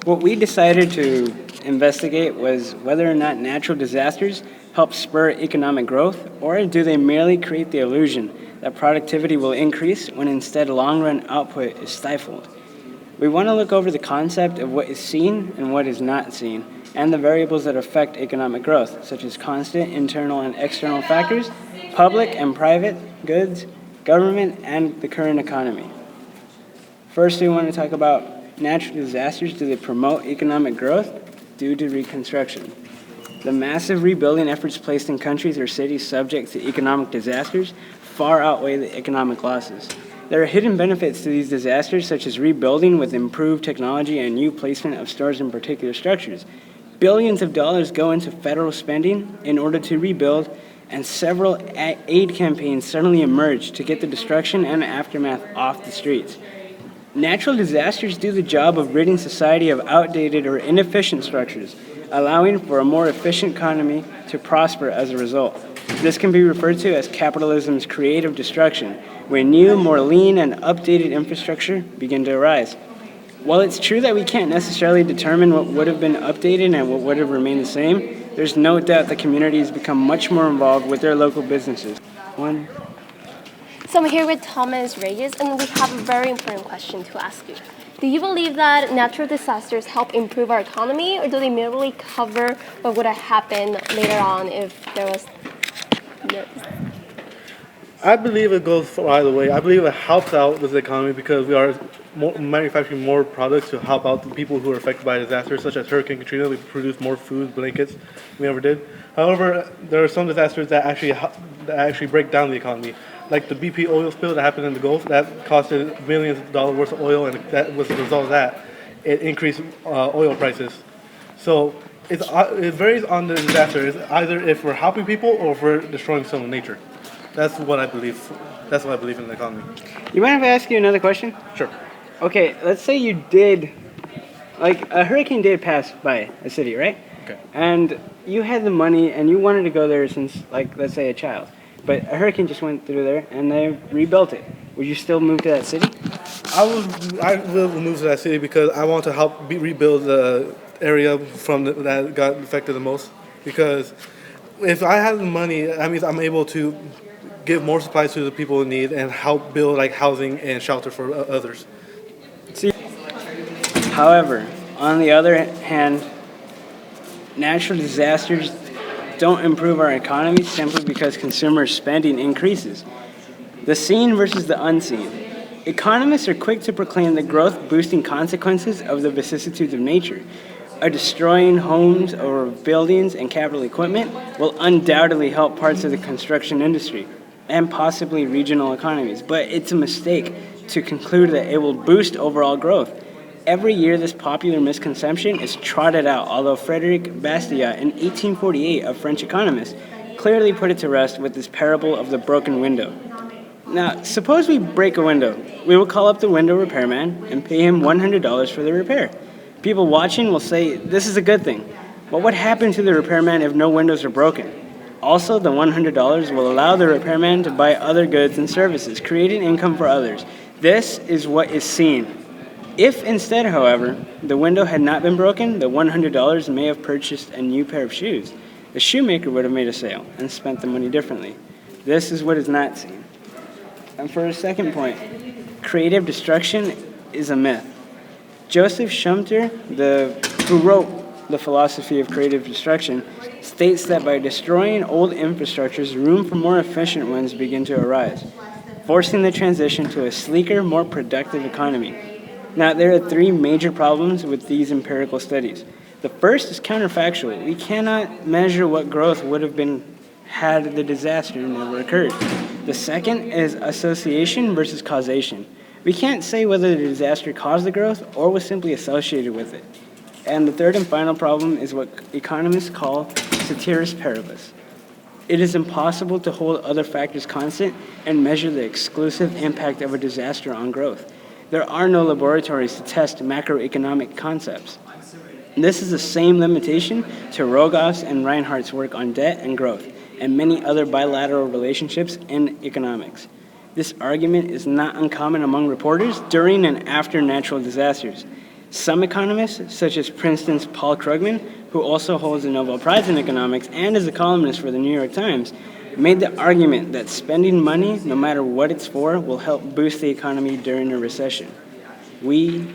What we decided to investigate was whether or not natural disasters help spur economic growth, or do they merely create the illusion that productivity will increase when instead long-run output is stifled. We want to look over the concept of what is seen and what is not seen, and the variables that affect economic growth, such as constant internal and external factors, public and private goods, government, and the current economy. First, we want to talk about natural disasters. Do they promote economic growth due to reconstruction? The massive rebuilding efforts placed in countries or cities subject to economic disasters far outweigh the economic losses. There are hidden benefits to these disasters, such as rebuilding with improved technology and new placement of stores in particular structures. Billions of dollars go into federal spending in order to rebuild, and several aid campaigns suddenly emerge to get the destruction and aftermath off the streets. Natural disasters do the job of ridding society of outdated or inefficient structures, allowing for a more efficient economy to prosper as a result. This can be referred to as capitalism's creative destruction, where new, more lean, and updated infrastructure begin to arise. While it's true that we can't necessarily determine what would have been updated and what would have remained the same, there's no doubt that communities become much more involved with their local businesses. So I'm here with Thomas Reyes, and we have a very important question to ask you. Do you believe that natural disasters help improve our economy, or do they merely cover what would have happened later on if there was no? I believe it goes either way. I believe it helps out with the economy because we are manufacturing more products to help out the people who are affected by disasters, such as Hurricane Katrina. We produce more food, blankets than we ever did. However, there are some disasters that actually break down the economy, like the BP oil spill that happened in the Gulf. That costed millions of dollars worth of oil, and that was the result of that. It increased oil prices. So it varies on the disaster. It's either if we're helping people or if we're destroying some of nature. That's what I believe. That's what I believe in the economy. You mind if I ask you another question? Sure. Okay, let's say you did, like a hurricane did pass by a city, right? Okay. And you had the money and you wanted to go there since, like, let's say a child. But a hurricane just went through there and they rebuilt it. Would you still move to that city? I will move to that city because I want to help rebuild the area that got affected the most. Because if I have the money, that means I'm able to give more supplies to the people in need and help build like housing and shelter for others. However, on the other hand, natural disasters don't improve our economy simply because consumer spending increases. The seen versus the unseen. Economists are quick to proclaim the growth-boosting consequences of the vicissitudes of nature. A destroying homes or buildings and capital equipment will undoubtedly help parts of the construction industry and possibly regional economies, but it's a mistake to conclude that it will boost overall growth. Every year, this popular misconception is trotted out, although Frederick Bastiat, in 1848, a French economist, clearly put it to rest with this parable of the broken window. Now, suppose we break a window. We will call up the window repairman and pay him $100 for the repair. People watching will say, this is a good thing. But what happened to the repairman if no windows are broken? Also, the $100 will allow the repairman to buy other goods and services, creating income for others. This is what is seen. If instead, however, the window had not been broken, the $100 may have purchased a new pair of shoes. The shoemaker would have made a sale and spent the money differently. This is what is not seen. And for a second point, creative destruction is a myth. Joseph Schumpeter, who wrote The Philosophy of Creative Destruction, states that by destroying old infrastructures, room for more efficient ones begin to arise, forcing the transition to a sleeker, more productive economy. Now, there are three major problems with these empirical studies. The first is counterfactual. We cannot measure what growth would have been had the disaster never occurred. The second is association versus causation. We can't say whether the disaster caused the growth or was simply associated with it. And the third and final problem is what economists call ceteris paribus. It is impossible to hold other factors constant and measure the exclusive impact of a disaster on growth. There are no laboratories to test macroeconomic concepts. This is the same limitation to Rogoff's and Reinhardt's work on debt and growth, and many other bilateral relationships in economics. This argument is not uncommon among reporters during and after natural disasters. Some economists, such as Princeton's Paul Krugman, who also holds a Nobel Prize in economics and is a columnist for the New York Times, made the argument that spending money, no matter what it's for, will help boost the economy during a recession. We